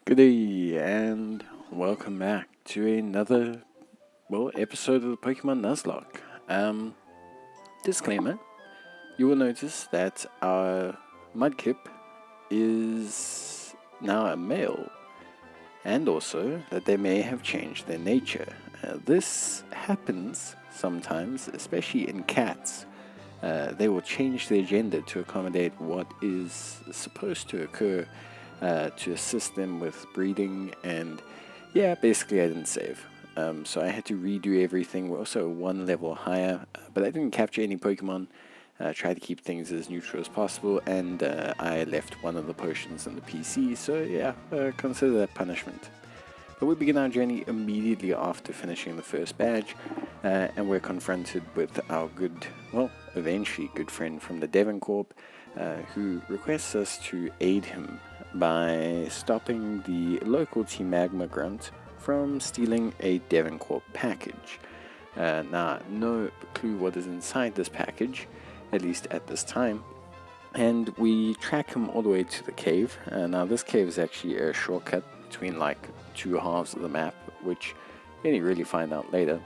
Good day, and welcome back to another, episode of the Pokemon Nuzlocke. Disclaimer, you will notice that our Mudkip is now a male, and also that they may have changed their nature. This happens sometimes, especially in cats. They will change their gender to accommodate what is supposed to occur to assist them with breeding, and yeah, basically I didn't save. So I had to redo everything. We're also one level higher, but I didn't capture any Pokemon. Tried to keep things as neutral as possible, and I left one of the potions in the PC, so yeah, consider that punishment. But we begin our journey immediately after finishing the first badge, and we're confronted with our eventually good friend from the Devon Corp, who requests us to aid him by stopping the local Team Magma Grunt from stealing a Devon Corp package. Now, no clue what is inside this package, at least at this time, and we track him all the way to the cave. Now, this cave is actually a shortcut between like two halves of the map, which you only really find out later.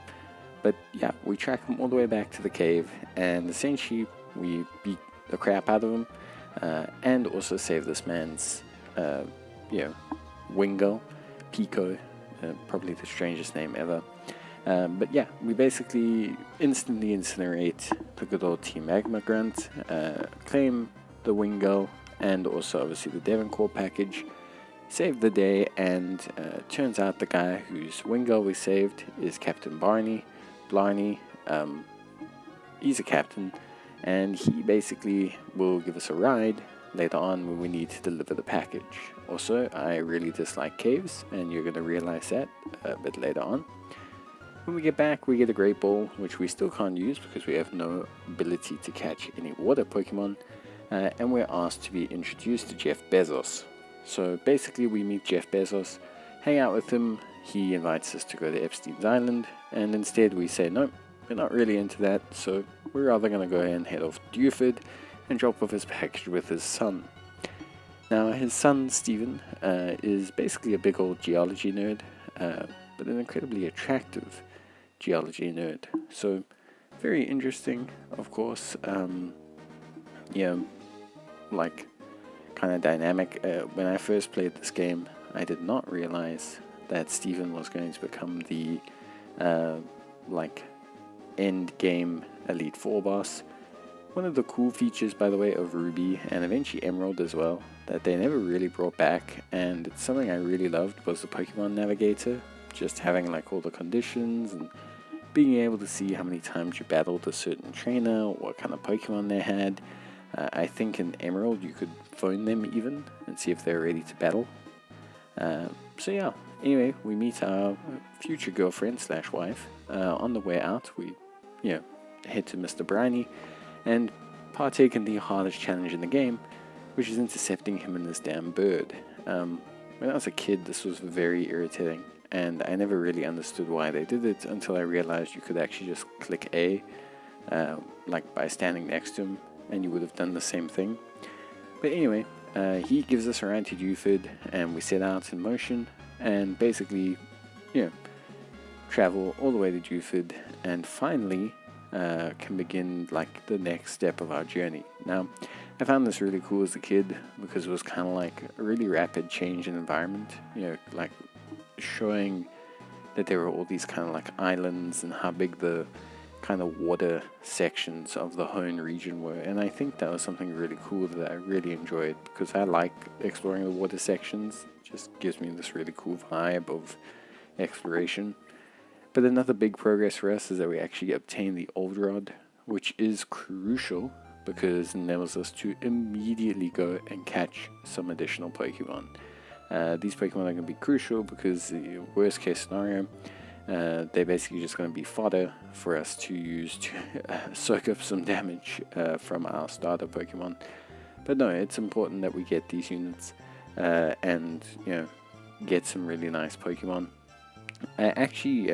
But yeah, we track him all the way back to the cave, and essentially we beat the crap out of him, and also save this man's, Wingull, Pico, probably the strangest name ever. But yeah, we basically instantly incinerate the good old Team Magma Grunt, claim the Wingull, and also obviously the Devon Corp package, save the day, and turns out the guy whose Wingull we saved is Captain Blarney. He's a captain, and he basically will give us a ride later on when we need to deliver the package. Also, I really dislike caves, and you're going to realize that a bit later on. When we get back, we get a Great Ball, which we still can't use because we have no ability to catch any water Pokemon, and we're asked to be introduced to Jeff Bezos. So basically we meet Jeff Bezos, hang out with him, he invites us to go to Epstein's Island, and instead we say no, we're not really into that, so we're rather going to go ahead and head off to Dewford and drop off his package with his son. Now, his son, Steven, is basically a big old geology nerd, but an incredibly attractive geology nerd. So, very interesting, of course. Kind of dynamic. When I first played this game, I did not realize that Steven was going to become the, end game Elite Four boss. One of the cool features, by the way, of Ruby and eventually Emerald as well, that they never really brought back, and it's something I really loved, was the Pokemon Navigator. Just having like all the conditions and being able to see how many times you battled a certain trainer, or what kind of Pokemon they had. I think in Emerald you could phone them even and see if they're ready to battle. So yeah, anyway, we meet our future girlfriend / wife. On the way out, we head to Mr. Briney and partake in the hardest challenge in the game, which is intercepting him in this damn bird. When I was a kid, this was very irritating, and I never really understood why they did it until I realized you could actually just click A, by standing next to him, and you would have done the same thing. But anyway, he gives us a ride to Dewford, and we set out in motion, and basically, travel all the way to Dewford, and finally can begin the next step of our journey. Now, I found this really cool as a kid because it was kind of like a really rapid change in environment, showing that there were all these kind of like islands and how big the kind of water sections of the Hoenn region were. And I think that was something really cool that I really enjoyed, because I like exploring the water sections. It just gives me this really cool vibe of exploration. But another big progress for us is that we actually obtain the Old Rod, which is crucial because it enables us to immediately go and catch some additional Pokemon. These Pokemon are going to be crucial because the worst case scenario, they're basically just going to be fodder for us to use to soak up some damage from our starter Pokemon. But no, it's important that we get these units and get some really nice Pokemon. I actually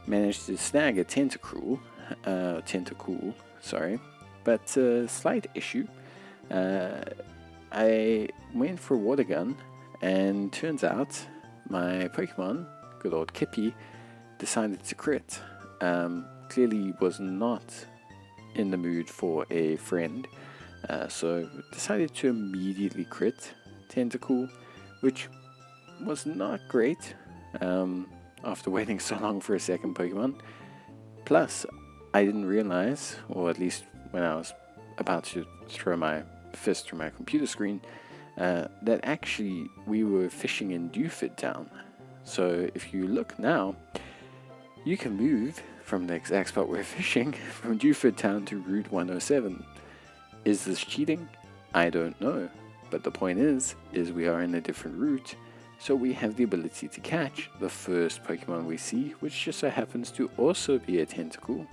managed to snag a Tentacool, but slight issue. I went for Water Gun, and turns out my Pokemon, good old Kippy, decided to crit. Clearly was not in the mood for a friend, so decided to immediately crit Tentacool, which was not great after waiting so long for a second Pokemon. Plus, I didn't realize, or at least when I was about to throw my fist through my computer screen, that actually we were fishing in Dewford Town. So if you look now, you can move from the exact spot we're fishing from Dewford Town to Route 107. Is this cheating? I don't know. But the point is we are in a different route, so we have the ability to catch the first Pokemon we see, which just so happens to also be a Tentacool.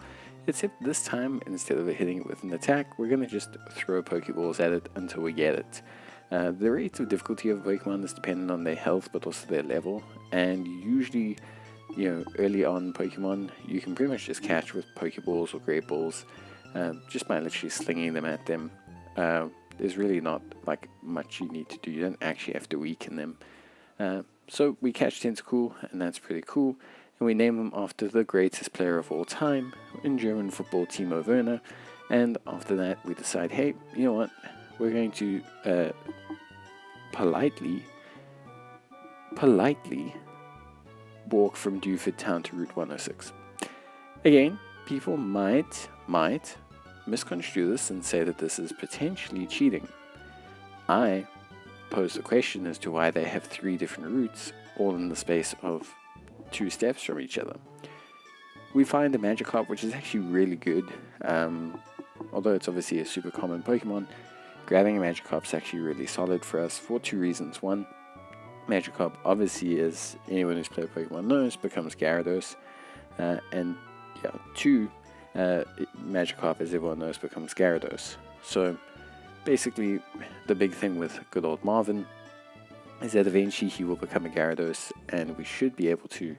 Except this time, instead of hitting it with an attack, we're going to just throw Pokeballs at it until we get it. The rate of difficulty of Pokemon is dependent on their health, but also their level. And usually, early on Pokemon, you can pretty much just catch with Pokeballs or Great Balls, just by literally slinging them at them. There's really not like much you need to do. You don't actually have to weaken them. So we catch Tentacool, and that's pretty cool. And we name him after the greatest player of all time in German football, Timo Werner. And after that, we decide, hey, you know what? We're going to politely walk from Dewford Town to Route 106. Again, people might misconstrue this and say that this is potentially cheating. I pose the question as to why they have 3 different routes, all in the space of 2 steps from each other. We find a Magikarp, which is actually really good. Although it's obviously a super common Pokemon, grabbing a Magikarp is actually really solid for us for 2 reasons. One, Magikarp obviously, as anyone who's played Pokemon knows, becomes Gyarados. And 2, Magikarp, as everyone knows, becomes Gyarados. So basically, the big thing with good old Marvin is that eventually he will become a Gyarados, and we should be able to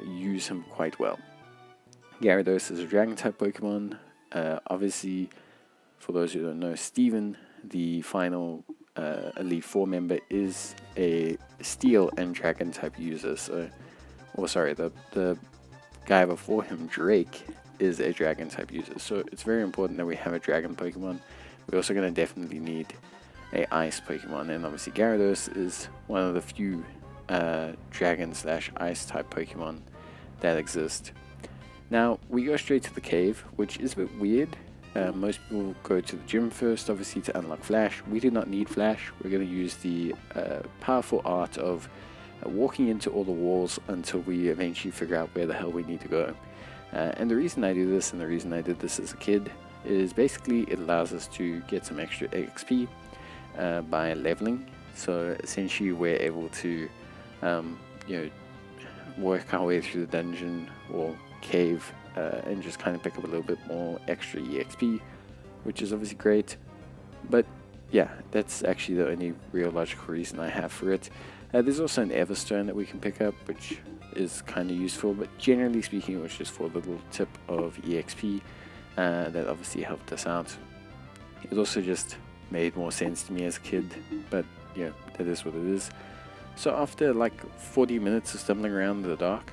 use him quite well. Gyarados is a Dragon-type Pokemon. Obviously, for those who don't know, Steven, the final Elite Four member, is a Steel and Dragon-type user. So, the guy before him, Drake, is a Dragon-type user. So it's very important that we have a Dragon Pokemon. We're also going to definitely need a Ice Pokemon, and obviously Gyarados is one of the few Dragon/Ice type Pokemon that exist. Now we go straight to the cave, which is a bit weird. Most people go to the gym first, obviously, to unlock Flash. We do not need Flash. We're going to use the powerful art of walking into all the walls until we eventually figure out where the hell we need to go. And the reason I do this, and the reason I did this as a kid, is basically it allows us to get some extra XP by leveling. So essentially we're able to work our way through the dungeon or cave and just kind of pick up a little bit more extra EXP, which is obviously great. But yeah, that's actually the only real logical reason I have for it. There's also an Everstone that we can pick up, which is kind of useful, but generally speaking it was just for a little tip of EXP that obviously helped us out. It also just made more sense to me as a kid, but yeah, that is what it is. So after like 40 minutes of stumbling around in the dark,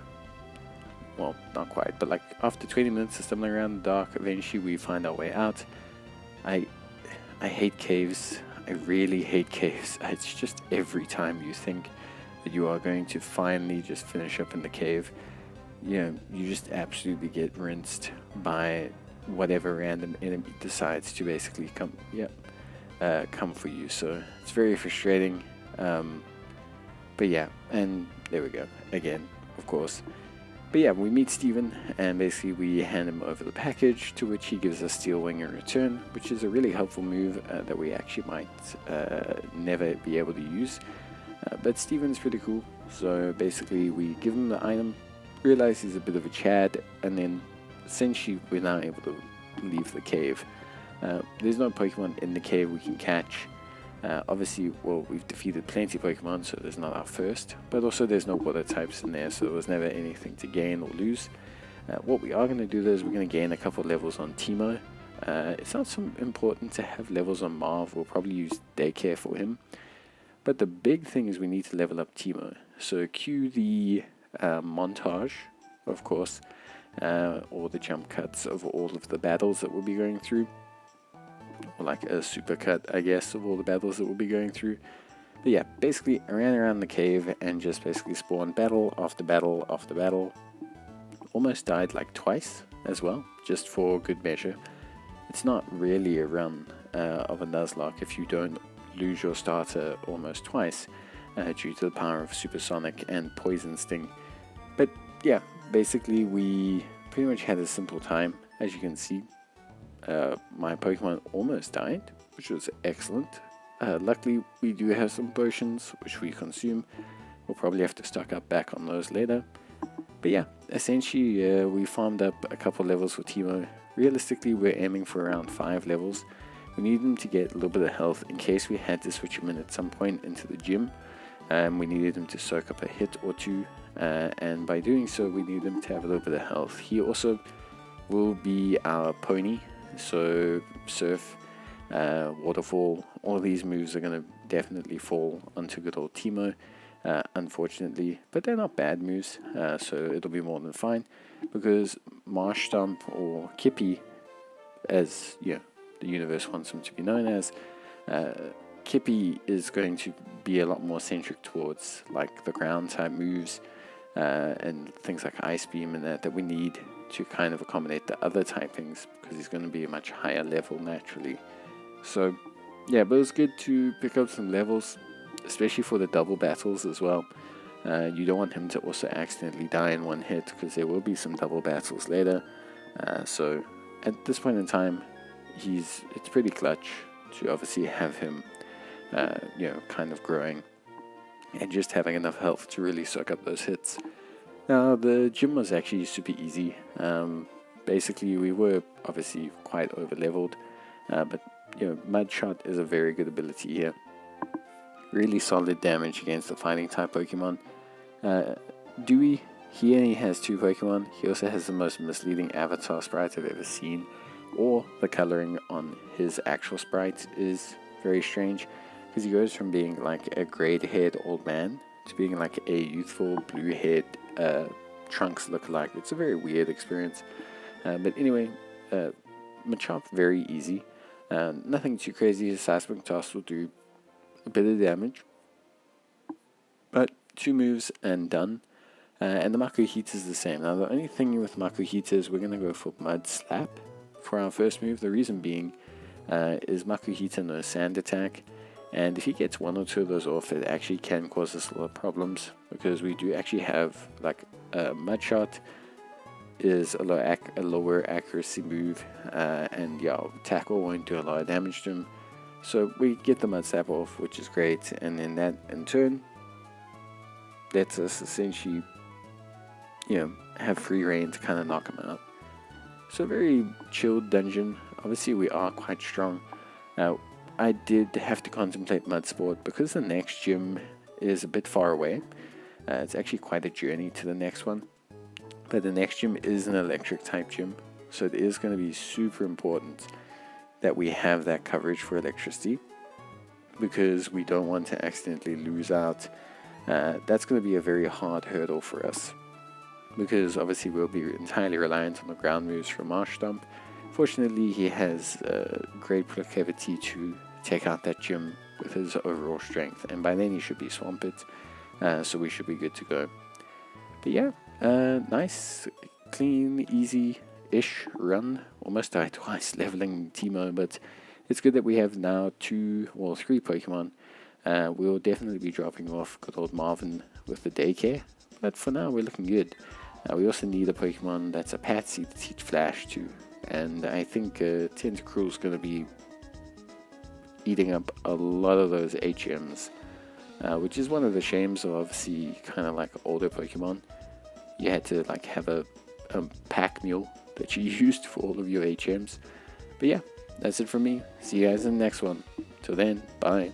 well, not quite, but like after 20 minutes of stumbling around in the dark, eventually we find our way out. I hate caves. I really hate caves. It's just every time you think that you are going to finally just finish up in the cave, you just absolutely get rinsed by whatever random enemy decides to basically come for you. So it's very frustrating. But yeah, and there we go again, of course. But yeah, we meet Steven, and basically we hand him over the package, to which he gives us Steel Wing in return, which is a really helpful move that we actually might never be able to use. But Steven's pretty cool, so basically we give him the item, realize he's a bit of a Chad, and then essentially we're now able to leave the cave. There's no Pokemon in the cave we can catch. Obviously, well, we've defeated plenty of Pokemon, so there's not our first, but also there's no water types in there, so there was never anything to gain or lose. What we are going to do though is we're going to gain a couple levels on Teemo. It's not so important to have levels on Marv. We'll probably use Daycare for him, But the big thing is we need to level up Teemo. So cue the montage, of course, or the jump cuts of all of the battles that we'll be going through. Or like a super cut, I guess, of all the battles that we'll be going through. But yeah, basically I ran around the cave and just basically spawned battle after battle after battle. Almost died like twice as well, just for good measure. It's not really a run of a Nuzlocke if you don't lose your starter almost twice due to the power of Supersonic and Poison Sting. But yeah, basically we pretty much had a simple time. As you can see, my Pokemon almost died, which was excellent. Luckily we do have some potions which we consume. We'll probably have to stock up back on those later. But yeah, essentially we farmed up a couple levels for Teemo. Realistically, we're aiming for around 5 levels. We need him to get a little bit of health in case we had to switch him in at some point into the gym. We needed him to soak up a hit or two, and by doing so we need him to have a little bit of health. He also will be our pony, so Surf, Waterfall, all of these moves are going to definitely fall onto good old Teemo, unfortunately, but they're not bad moves, so it'll be more than fine, because Marsh Stomp, or Kippy, as the universe wants him to be known as, Kippy is going to be a lot more centric towards like the ground type moves and things like Ice Beam and that we need to kind of accommodate the other typings, because he's going to be a much higher level naturally. So yeah, but it was good to pick up some levels, especially for the double battles as well. You don't want him to also accidentally die in one hit, because there will be some double battles later. So at this point in time, it's pretty clutch to obviously have him, kind of growing and just having enough health to really soak up those hits. Now the gym was actually super easy. Basically we were obviously quite over leveled, but Mud Shot is a very good ability here. Really solid damage against the fighting type Pokemon. Dewey, he only has 2 Pokemon. He also has the most misleading avatar sprite I've ever seen, or the coloring on his actual sprite is very strange, because he goes from being like a grey-haired old man to being like a youthful blue-haired Trunks lookalike. It's a very weird experience. But anyway, Machop, very easy. Nothing too crazy. His Seismic Toss will do a bit of damage, but 2 moves and done. And the Makuhita is the same. Now the only thing with Makuhita is we're going to go for Mud Slap for our first move. The reason being is Makuhita knows Sand Attack, and if he gets 1 or 2 of those off, it actually can cause us a lot of problems, because we do actually have like Mud Shot is a lower accuracy move, and Tackle won't do a lot of damage to him. So we get the Mud Slap off, which is great, and then that in turn lets us essentially have free reign to kind of knock him out. So very chilled dungeon. Obviously we are quite strong. I did have to contemplate Mud Sport because the next gym is a bit far away. It's actually quite a journey to the next one. But the next gym is an electric type gym, so it is going to be super important that we have that coverage for electricity, because we don't want to accidentally lose out. That's going to be a very hard hurdle for us, because obviously we'll be entirely reliant on the ground moves from Marsh Stomp. Fortunately, he has great proclivity to take out that gym with his overall strength, and by then he should be Swampert, so we should be good to go. But yeah, nice, clean, easy-ish run. Almost died twice leveling Teemo, but it's good that we have now 3 Pokemon. We'll definitely be dropping off good old Marvin with the daycare, but for now we're looking good. We also need a Pokemon that's a Patsy to teach Flash to, and I think Tentacruel is going to be eating up a lot of those HMs, which is one of the shames of obviously kind of like older Pokemon. You had to like have a pack mule that you used for all of your HMs. But yeah, that's it from me. See you guys in the next one. Till then, bye.